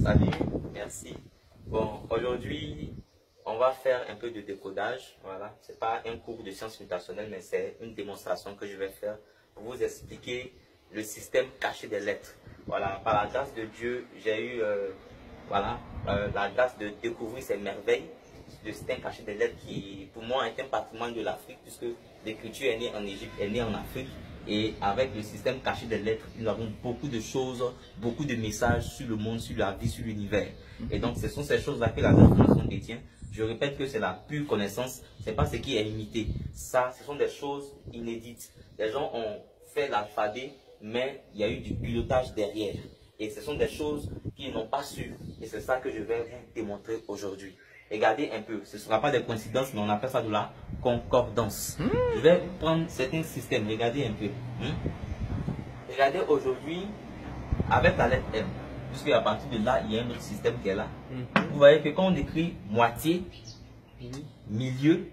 Salut, merci. Bon, aujourd'hui, on va faire un peu de décodage. Voilà, c'est pas un cours de sciences mutationnelles, mais c'est une démonstration que je vais faire pour vous expliquer le système caché des lettres. Voilà, par la grâce de Dieu, j'ai eu la grâce de découvrir ces merveilles, le système caché des lettres qui, pour moi, est un patrimoine de l'Afrique, puisque l'écriture est née en Égypte, est née en Afrique. Et avec le système caché des lettres, nous avons beaucoup de choses, beaucoup de messages sur le monde, sur la vie, sur l'univers. Et donc, ce sont ces choses-là que la transformation détient. Je répète que c'est la pure connaissance, c'est pas ce qui est imité. Ça, ce sont des choses inédites. Les gens ont fait l'alphabet, mais il y a eu du pilotage derrière. Et ce sont des choses qu'ils n'ont pas su. Et c'est ça que je vais vous démontrer aujourd'hui. Regardez un peu, ce ne sera pas des coïncidences, mais on appelle ça de la concordance. Je vais prendre certains systèmes, regardez un peu. Regardez aujourd'hui, avec la lettre M, puisqu'à partir de là, il y a un autre système qui est là. Vous voyez que quand on écrit moitié, milieu,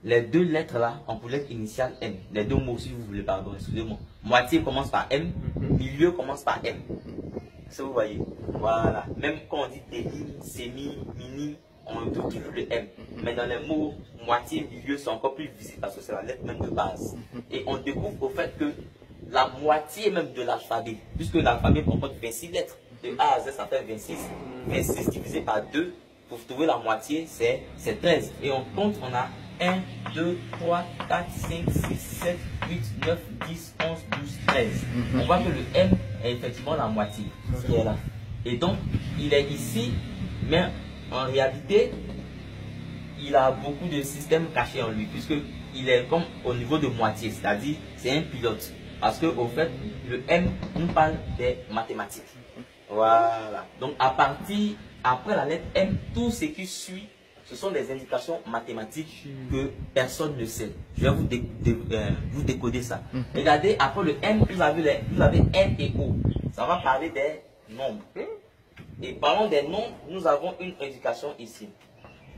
les deux lettres là, on peut lettre initiale M. Les deux mots, si vous voulez, pardon, excusez-moi. Moitié commence par M, milieu commence par M. Ça vous voyez. Voilà. Même quand on dit dénime, sémi, minime, on trouve toujours le M. Mais dans les mots moitié, milieu, c'est encore plus visible parce que c'est la lettre même de base. Et on découvre au fait que la moitié même de l'alphabet, puisque l'alphabet comporte 26 lettres, de A à Z ça fait 26. 26 divisé par 2, pour trouver la moitié, c'est 13. Et on compte, on a 1, 2, 3, 4, 5, 6, 7, 8, 9, 10, 11, 12, 13. On voit que le M est effectivement la moitié qui est là. Et donc, il est ici, mais en réalité, il a beaucoup de systèmes cachés en lui, puisqu'il est comme au niveau de moitié, c'est-à-dire c'est un pilote. Parce qu'au fait, le M nous parle des mathématiques. Voilà. Donc, après la lettre M, tout ce qui suit, ce sont des indications mathématiques que personne ne sait. Je vais vous décoder ça. Regardez, après le M, vous avez N et O. Ça va parler des nombres. Et parlons des nombres, nous avons une indication ici.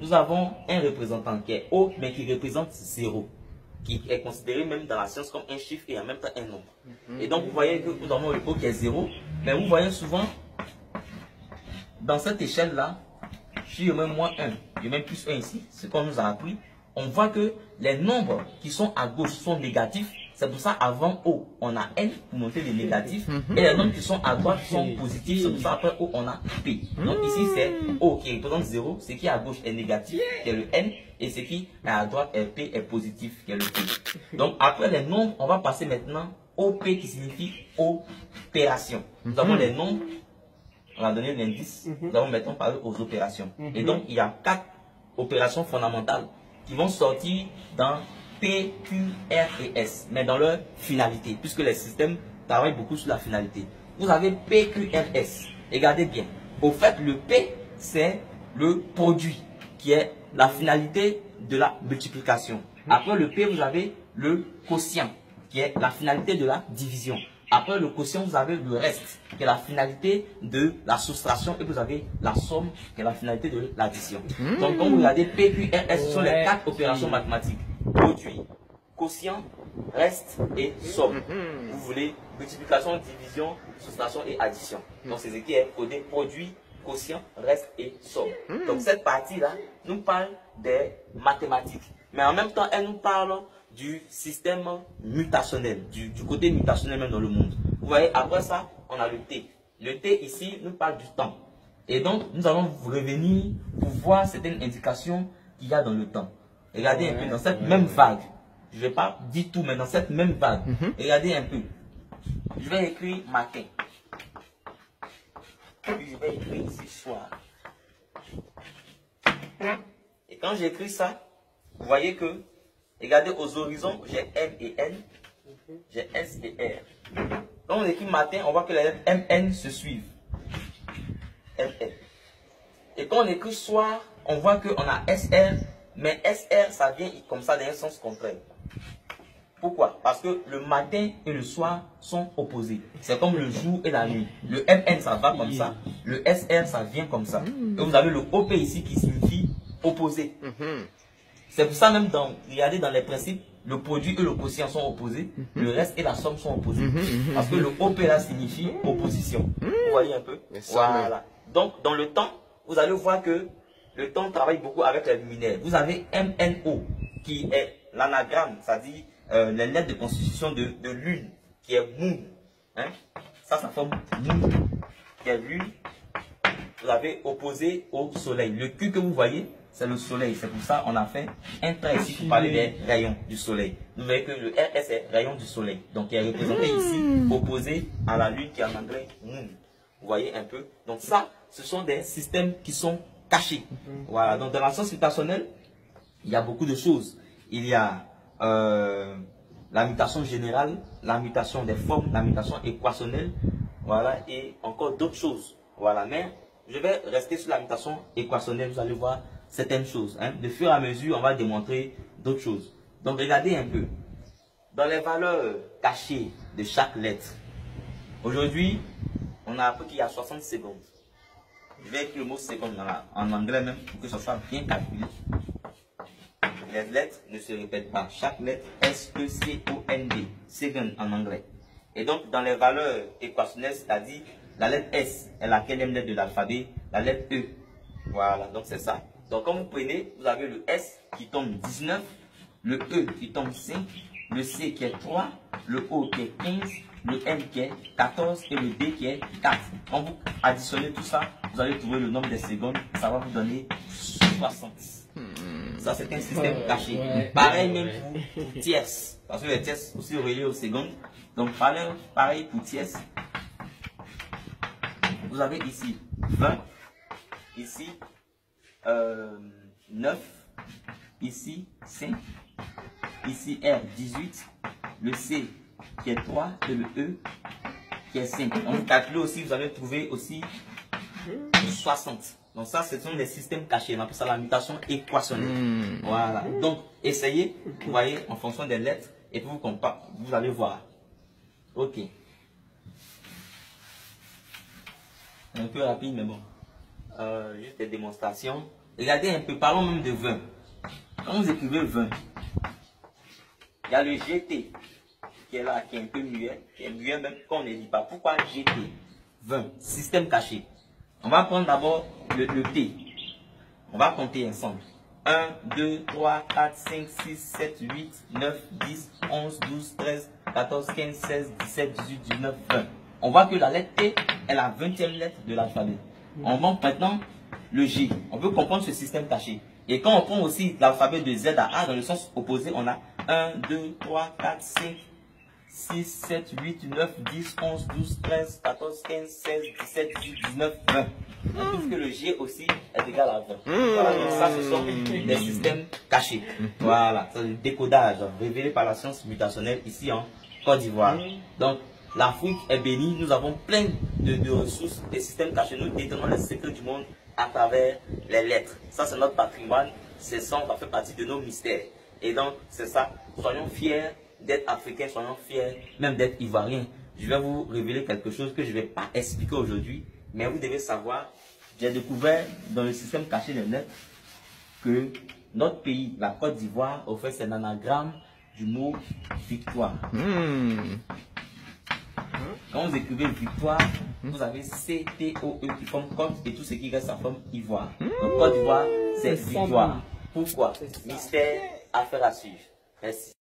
Nous avons un représentant qui est O, mais qui représente 0. Qui est considéré même dans la science comme un chiffre et en même temps un nombre. Et donc vous voyez que nous avons le O qui est 0. Mais vous voyez souvent, dans cette échelle-là, si je mets moins 1, je mets plus 1 ici, ce qu'on nous a appris, on voit que les nombres qui sont à gauche sont négatifs. C'est pour ça avant O, on a N pour montrer les négatifs. Et les nombres qui sont à droite sont positifs. C'est pour ça après O, on a P. Donc ici, c'est O qui représente 0. Ce qui est à gauche est négatif, qui est le N. Et ce qui est à droite est P, est positif, qui est le P. Donc après les nombres, on va passer maintenant au P qui signifie opération. Nous avons les nombres. On a donné l'indice. Nous allons maintenant parler aux opérations. Et donc, il y a 4 opérations fondamentales qui vont sortir dans P, Q, R et S, mais dans leur finalité, puisque les systèmes travaillent beaucoup sur la finalité. Vous avez P, Q, R, S. Regardez bien. Au fait, le P, c'est le produit, qui est la finalité de la multiplication. Après le P, vous avez le quotient, qui est la finalité de la division. Après le quotient, vous avez le reste, qui est la finalité de la soustraction, et vous avez la somme, qui est la finalité de l'addition. Donc, quand vous regardez P, Q, R, S, ce sont les 4 opérations mathématiques. Produit, quotient, reste et somme. Vous voulez multiplication, division, soustraction et addition. Donc, c'est ce qui est codé produit, quotient, reste et somme. Donc, cette partie-là nous parle des mathématiques. Mais en même temps, elle nous parle du système mutationnel, du côté mutationnel même dans le monde. Vous voyez, après ça, on a le T. Le T ici nous parle du temps. Et donc, nous allons revenir pour voir certaines indications qu'il y a dans le temps. Regardez un peu dans cette même vague. Je ne vais pas dire tout, mais dans cette même vague. Regardez un peu. Je vais écrire matin. Puis je vais écrire ici soir. Et quand j'écris ça, vous voyez que, regardez aux horizons, j'ai M et N, j'ai S et R. Quand on écrit matin, on voit que les lettres MN se suivent. MN. Et quand on écrit soir, on voit qu'on a SR, mais SR, ça vient comme ça dans un sens contraire. Pourquoi? Parce que le matin et le soir sont opposés. C'est comme le jour et la nuit. Le MN, ça va comme ça. Le SR, ça vient comme ça. Et vous avez le OP ici qui signifie opposé. C'est pour ça même, regardez dans les principes, le produit et le quotient sont opposés. Le reste et la somme sont opposés. Parce que le OP là signifie opposition. Vous voyez un peu? Voilà. Donc, dans le temps, vous allez voir que le temps travaille beaucoup avec les luminaires. Vous avez MNO, qui est l'anagramme, c'est-à-dire les lettres de constitution de lune, qui est moon. Hein? Ça forme moon, qui est lune. Vous avez opposé au soleil. Le Q que vous voyez, c'est le soleil. C'est pour ça qu'on a fait un trait ici pour parler des rayons du soleil. Vous voyez que le RS est rayon du soleil. Donc, il est représenté ici, opposé à la lune qui est en anglais moon. Vous voyez un peu. Donc, ça, ce sont des systèmes qui sont cachés. Voilà. Donc, dans la science mutationnelle, il y a beaucoup de choses. Il y a la mutation générale, la mutation des formes, la mutation équationnelle. Voilà. Et encore d'autres choses. Voilà. Mais je vais rester sur la mutation équationnelle, vous allez voir certaines choses. Hein. De fur et à mesure, on va démontrer d'autres choses. Donc, regardez un peu. Dans les valeurs cachées de chaque lettre, aujourd'hui, on a appris qu'il y a 60 secondes. Je vais écrire le mot seconde en anglais même, pour que ce soit bien calculé. Les lettres ne se répètent pas. Chaque lettre, S-E-C-O-N-D, second en anglais. Et donc, dans les valeurs équationnelles, c'est-à-dire, la lettre S est la quatrième lettre de l'alphabet, la lettre E. Voilà, donc c'est ça. Donc, quand vous prenez, vous avez le S qui tombe 19, le E qui tombe 5, le C qui est 3, le O qui est 15, le M qui est 14 et le D qui est 4. Quand vous additionnez tout ça, vous allez trouver le nombre des secondes, ça va vous donner 60. Ça, c'est un système caché. Pareil même pour tierces, parce que les tierces aussi reliées aux secondes. Donc, pareil pour tierces. Vous avez ici 20, ici 9, ici 5, ici R 18, le C qui est 3 et le E qui est 5. On vous calcule aussi, vous allez trouver aussi 60. Donc ça, ce sont des systèmes cachés. On appelle ça la mutation équationnelle. Voilà. Donc, essayez, vous voyez, en fonction des lettres, et puis vous allez voir. Ok. Un peu rapide, mais bon. Juste des démonstrations. Regardez un peu, parlons même de 20. Quand vous écrivez 20, il y a le GT qui est là, qui est un peu muet, qui est muet même quand on ne dit pas. Pourquoi GT? 20, système caché. On va prendre d'abord le T. On va compter ensemble. 1, 2, 3, 4, 5, 6, 7, 8, 9, 10, 11, 12, 13, 14, 15, 16, 17, 18, 19, 20. On voit que la lettre T est la 20e lettre de l'alphabet. On monte maintenant le G. On peut comprendre ce système caché. Et quand on prend aussi l'alphabet de Z à A dans le sens opposé, on a 1, 2, 3, 4, 5, 6, 7, 8, 9, 10, 11, 12, 13, 14, 15, 16, 17, 18, 19, 20. On trouve que le G aussi est égal à 20. Voilà, donc ça, ce sont des systèmes cachés. Voilà, c'est le décodage révélé par la science mutationnelle ici en Côte d'Ivoire. Donc, l'Afrique est bénie, nous avons plein de ressources, des systèmes cachés. Nous détenons les secrets du monde à travers les lettres. Ça, c'est notre patrimoine. Ça fait partie de nos mystères. Et donc, c'est ça. Soyons fiers d'être africains, soyons fiers même d'être ivoiriens. Je vais vous révéler quelque chose que je ne vais pas expliquer aujourd'hui, mais vous devez savoir, j'ai découvert dans le système caché des lettres que notre pays, la Côte d'Ivoire, au fait, c'est un anagramme du mot victoire. Quand vous écrivez victoire, vous avez C-T-O-E qui forme Côte et tout ce qui reste, ça forme Ivoire. Donc Côte d'Ivoire, c'est victoire. Pourquoi? Mystère, affaire à suivre. Merci.